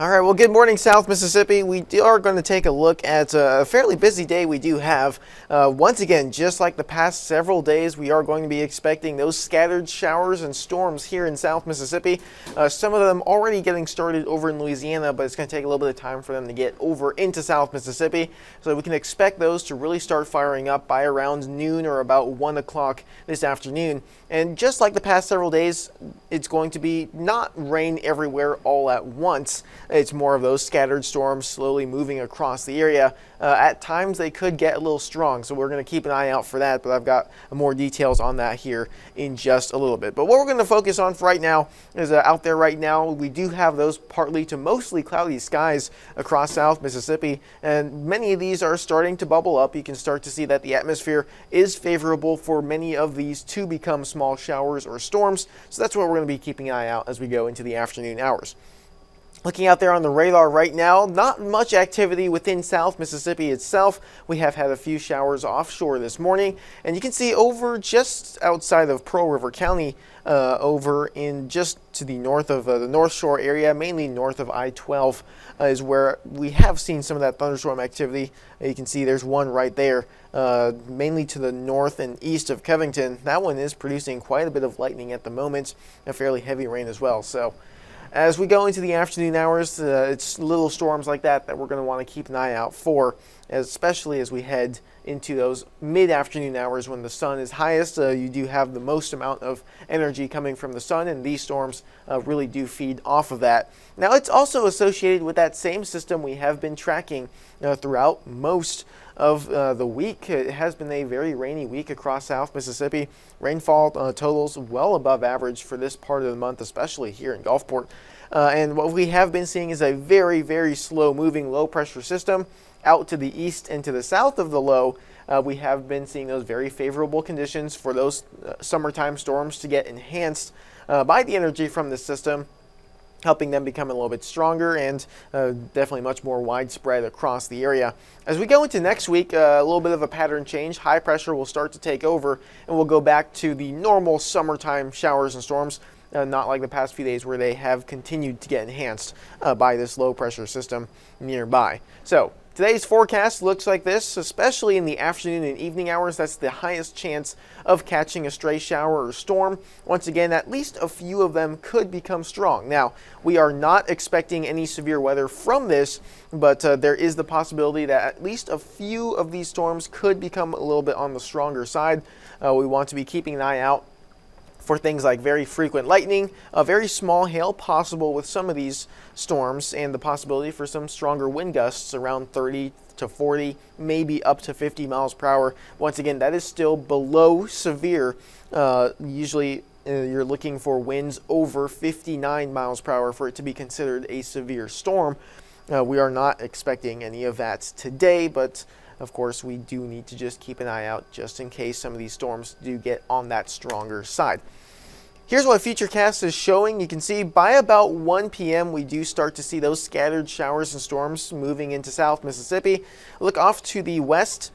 All right, well, good morning, South Mississippi. We are going to take a look at a fairly busy day we do have. Once again, just like the past several days, we are going to be expecting those scattered showers and storms here in South Mississippi. Some of them already getting started over in Louisiana, but it's going to take a little bit of time for them to get over into South Mississippi. So we can expect those to really start firing up by around noon or about 1 o'clock this afternoon. And just like the past several days, it's going to be not rain everywhere all at once. It's more of those scattered storms slowly moving across the area. At times they could get a little strong, so we're going to keep an eye out for that, but I've got more details on that here in just a little bit. But what we're going to focus on for right now is out there right now, we do have those partly to mostly cloudy skies across South Mississippi, and many of these are starting to bubble up. You can start to see that the atmosphere is favorable for many of these to become small showers or storms, so that's what we're going to be keeping an eye out as we go into the afternoon hours. Looking out there on the radar right now, not much activity within South Mississippi itself. We have had a few showers offshore this morning, and you can see over just outside of Pearl River County, over in just to the north of the North Shore area, mainly north of I-12, is where we have seen some of that thunderstorm activity. You can see there's one right there, mainly to the north and east of Covington. That one is producing quite a bit of lightning at the moment, and fairly heavy rain as well. So as we go into the afternoon hours, it's little storms like that we're going to want to keep an eye out for, especially as we head into those mid-afternoon hours when the sun is highest. You do have the most amount of energy coming from the sun, and these storms really do feed off of that. Now, it's also associated with that same system we have been tracking throughout most of the week. It has been a very rainy week across South Mississippi. Rainfall totals well above average for this part of the month, especially here in Gulfport. And what we have been seeing is a very, very slow moving low pressure system out to the east and to the south of the low. We have been seeing those very favorable conditions for those summertime storms to get enhanced by the energy from this system, helping them become a little bit stronger and definitely much more widespread across the area. As we go into next week, a little bit of a pattern change. High pressure will start to take over, and we'll go back to the normal summertime showers and storms, not like the past few days where they have continued to get enhanced by this low pressure system nearby. So today's forecast looks like this, especially in the afternoon and evening hours. That's the highest chance of catching a stray shower or storm. Once again, at least a few of them could become strong. Now, we are not expecting any severe weather from this, but there is the possibility that at least a few of these storms could become a little bit on the stronger side. We want to be keeping an eye out for things like very frequent lightning, a very small hail possible with some of these storms, and the possibility for some stronger wind gusts around 30 to 40, maybe up to 50 miles per hour. Once again, that is still below severe. Usually you're looking for winds over 59 miles per hour for it to be considered a severe storm. We are not expecting any of that today, but of course, we do need to just keep an eye out just in case some of these storms do get on that stronger side. Here's what Futurecast is showing. You can see by about 1 p.m. we do start to see those scattered showers and storms moving into South Mississippi. Look off to the west,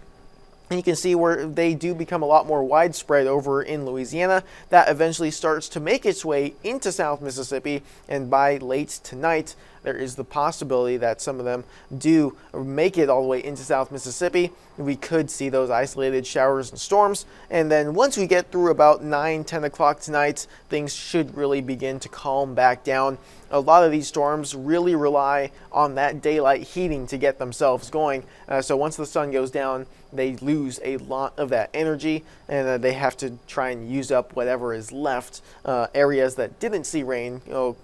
and you can see where they do become a lot more widespread over in Louisiana. That eventually starts to make its way into South Mississippi, and by late tonight, there is the possibility that some of them do make it all the way into South Mississippi. We could see those isolated showers and storms. And then once we get through about 9, 10 o'clock tonight, things should really begin to calm back down. A lot of these storms really rely on that daylight heating to get themselves going. So once the sun goes down, they lose a lot of that energy, and they have to try and use up whatever is left. Areas that didn't see rain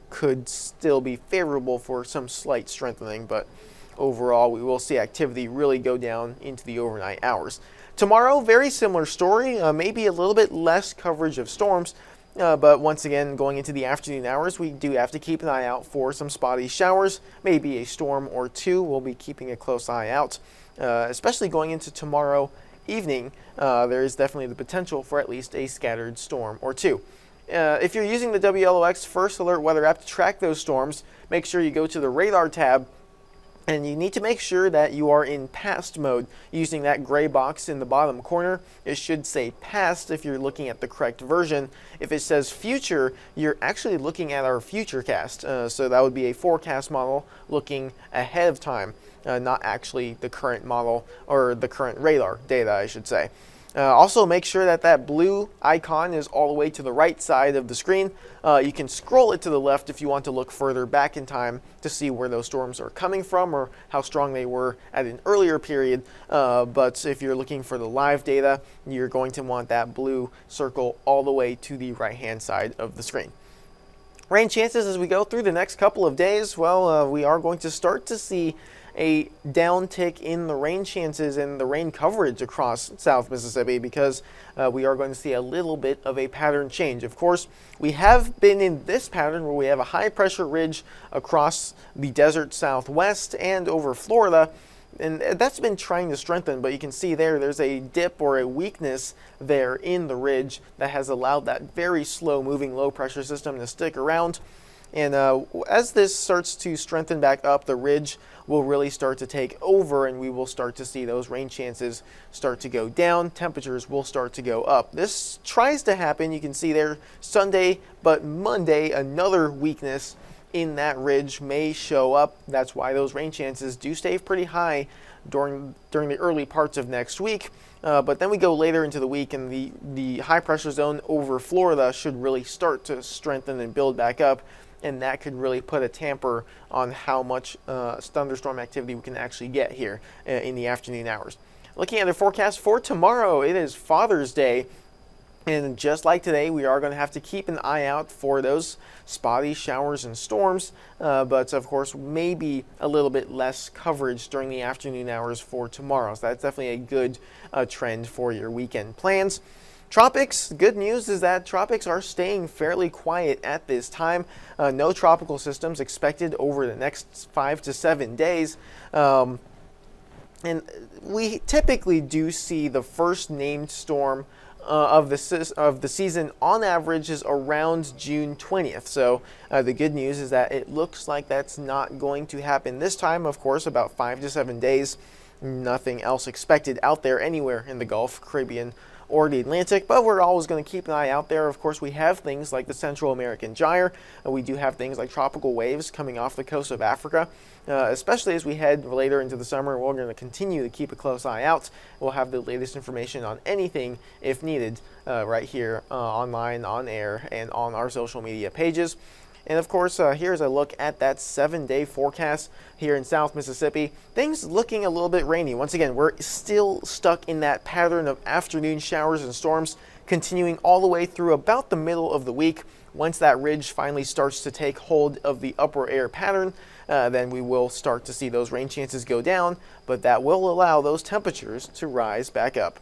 could still be favorable for some slight strengthening, but overall we will see activity really go down into the overnight hours. Tomorrow, very similar story, maybe a little bit less coverage of storms, but once again, going into the afternoon hours, we do have to keep an eye out for some spotty showers, maybe a storm or two. We'll be keeping a close eye out, especially going into tomorrow evening. There is definitely the potential for at least a scattered storm or two. If you're using the WLOX First Alert weather app to track those storms, make sure you go to the radar tab And you need to make sure that you are in past mode using that gray box in the bottom corner. It should say past if you're looking at the correct version. If it says future, you're actually looking at our futurecast. So that would be a forecast model looking ahead of time, not actually the current model or the current radar data, I should say. Also, make sure that that blue icon is all the way to the right side of the screen. You can scroll it to the left if you want to look further back in time to see where those storms are coming from or how strong they were at an earlier period. But if you're looking for the live data, you're going to want that blue circle all the way to the right-hand side of the screen. Rain chances as we go through the next couple of days, well, we are going to start to see a downtick in the rain chances and the rain coverage across South Mississippi because we are going to see a little bit of a pattern change. Of course, we have been in this pattern where we have a high pressure ridge across the desert southwest and over Florida, and that's been trying to strengthen, but you can see there's a dip or a weakness there in the ridge that has allowed that very slow moving low pressure system to stick around. And as this starts to strengthen back up, the ridge will really start to take over and we will start to see those rain chances start to go down. Temperatures will start to go up. This tries to happen, you can see there Sunday, but Monday, another weakness in that ridge may show up. That's why those rain chances do stay pretty high during the early parts of next week. But then we go later into the week and the high pressure zone over Florida should really start to strengthen and build back up. And that could really put a tamper on how much thunderstorm activity we can actually get here in the afternoon hours. Looking at the forecast for tomorrow, it is Father's Day. And just like today, we are going to have to keep an eye out for those spotty showers and storms. But of course, maybe a little bit less coverage during the afternoon hours for tomorrow. So that's definitely a good trend for your weekend plans. Tropics, good news is that tropics are staying fairly quiet at this time. No tropical systems expected over the next 5 to 7 days. And we typically do see the first named storm of the season on average is around June 20th. So the good news is that it looks like that's not going to happen this time. Of course, about 5 to 7 days. Nothing else expected out there anywhere in the Gulf, Caribbean, or the Atlantic, but we're always going to keep an eye out there. Of course, we have things like the Central American Gyre, and we do have things like tropical waves coming off the coast of Africa, especially as we head later into the summer. We're going to continue to keep a close eye out. We'll have the latest information on anything, if needed, right here online, on air, and on our social media pages. And of course, here's a look at that 7-day forecast here in South Mississippi. Things looking a little bit rainy. Once again, we're still stuck in that pattern of afternoon showers and storms continuing all the way through about the middle of the week. Once that ridge finally starts to take hold of the upper air pattern, then we will start to see those rain chances go down, but that will allow those temperatures to rise back up.